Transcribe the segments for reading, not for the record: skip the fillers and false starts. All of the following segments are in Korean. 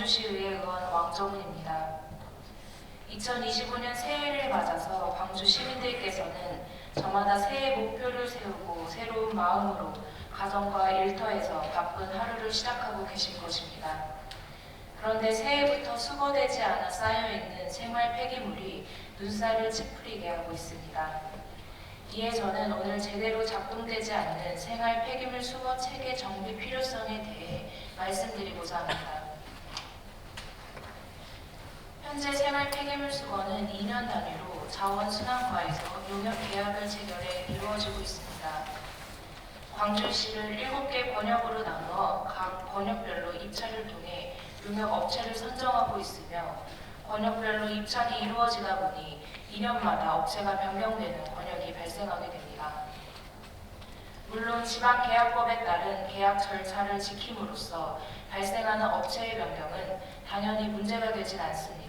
광주시의회 의원 왕정훈입니다. 2025년 새해를 맞아서 광주 시민들께서는 저마다 새해 목표를 세우고 새로운 마음으로 가정과 일터에서 바쁜 하루를 시작하고 계실 것입니다. 그런데 새해부터 수거되지 않아 쌓여있는 생활 폐기물이 눈살을 찌푸리게 하고 있습니다. 이에 저는 오늘 제대로 작동되지 않는 생활 폐기물 수거 체계 정비 필요성에 대해 말씀드리고자 합니다. 현재 생활 폐기물 수거는 2년 단위로 자원순환과에서 용역 계약을 체결해 이루어지고 있습니다. 광주시를 7개 번역으로 나누어 각 번역별로 입찰을 통해 용역 업체를 선정하고 있으며 번역별로 입찰이 이루어지다 보니 2년마다 업체가 변경되는 번역이 발생하게 됩니다. 물론 지방계약법에 따른 계약 절차를 지킴으로써 발생하는 업체의 변경은 당연히 문제가 되진 않습니다.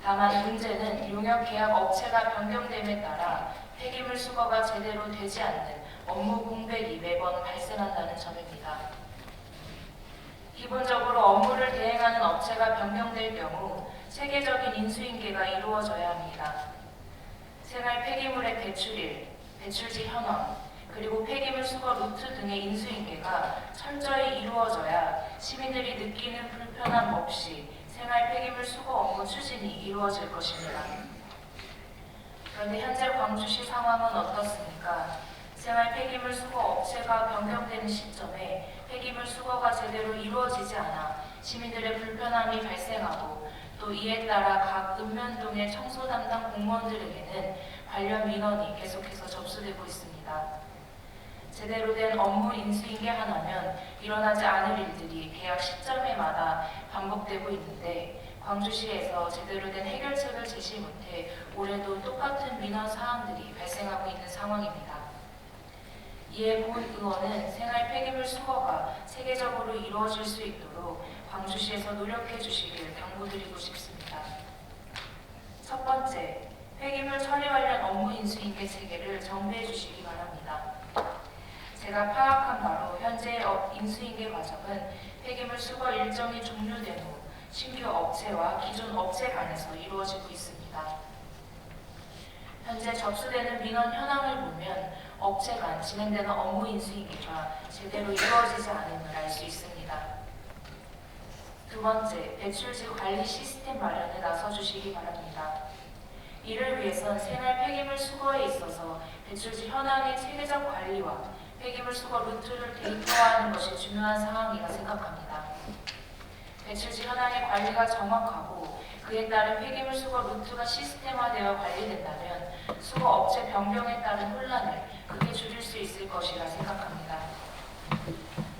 다만 문제는 용역계약 업체가 변경됨에 따라 폐기물 수거가 제대로 되지 않는 업무 공백이 매번 발생한다는 점입니다. 기본적으로 업무를 대행하는 업체가 변경될 경우 체계적인 인수인계가 이루어져야 합니다. 생활 폐기물의 배출일, 배출지 현황, 그리고 폐기물 수거 루트 등의 인수인계가 철저히 이루어져야 시민들이 느끼는 불편함 없이 생활 폐기물 수거 업무 추진이 이루어질 것입니다. 그런데 현재 광주시 상황은 어떻습니까? 생활 폐기물 수거 업체가 변경되는 시점에 폐기물 수거가 제대로 이루어지지 않아 시민들의 불편함이 발생하고 또 이에 따라 각 읍면동의 청소 담당 공무원들에게는 관련 민원이 계속해서 접수되고 있습니다. 제대로 된 업무 인수인계 하나면 일어나지 않을 일들이 계약 시점에마다 반복되고 있는데 광주시에서 제대로 된 해결책을 제시 못해 올해도 똑같은 민원 사항들이 발생하고 있는 상황입니다. 이에 본 의원은 생활 폐기물 수거가 체계적으로 이루어질 수 있도록 광주시에서 노력해 주시길 당부드리고 싶습니다. 첫 번째, 폐기물 처리 관련 업무 인수인계 체계를 정비해 주시기 바랍니다. 제가 파악한 바로 현재 인수인계 과정은 폐기물 수거 일정이 종료된 후 신규 업체와 기존 업체 간에서 이루어지고 있습니다. 현재 접수되는 민원 현황을 보면 업체 간 진행되는 업무 인수인계가 제대로 이루어지지 않음을 알 수 있습니다. 두 번째, 배출지 관리 시스템 마련에 나서 주시기 바랍니다. 이를 위해선 생활 폐기물 수거에 있어서 배출지 현황의 체계적 관리와 폐기물 수거 루트를 데이터화하는 것이 중요한 상황이라 생각합니다. 배출지 현황의 관리가 정확하고 그에 따른 폐기물 수거 루트가 시스템화되어 관리된다면 수거 업체 변경에 따른 혼란을 크게 줄일 수 있을 것이라 생각합니다.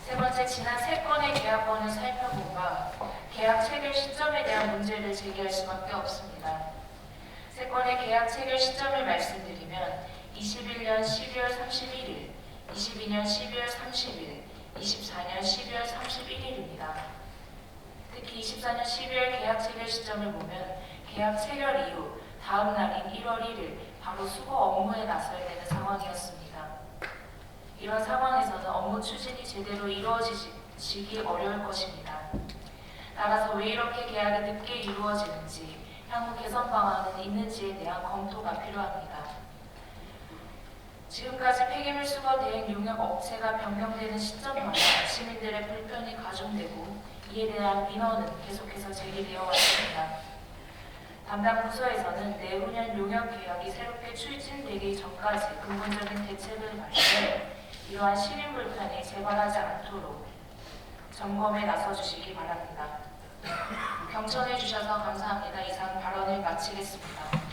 세 번째, 지난 3건의 계약건을 살펴보아 계약 체결 시점에 대한 문제를 제기할 수밖에 없습니다. 3건의 계약 체결 시점을 말씀드리면 21년 12월 31일, 22년 12월 30일, 24년 12월 31일입니다. 특히 24년 12월 계약 체결 시점을 보면 계약 체결 이후 다음 날인 1월 1일 바로 수거 업무에 나서야 되는 상황이었습니다. 이런 상황에서는 업무 추진이 제대로 이루어지기 어려울 것입니다. 따라서 왜 이렇게 계약이 늦게 이루어지는지, 향후 개선 방안은 있는지에 대한 검토가 필요합니다. 지금까지 폐기물 수거 대행 용역 업체가 변경되는 시점마다 시민들의 불편이 가중되고 이에 대한 민원은 계속해서 제기되어 왔습니다. 담당 부서에서는 내후년 용역 계약이 새롭게 추진되기 전까지 근본적인 대책을 마련해 이러한 시민 불편이 재발하지 않도록 점검에 나서 주시기 바랍니다. 경청해 주셔서 감사합니다. 이상 발언을 마치겠습니다.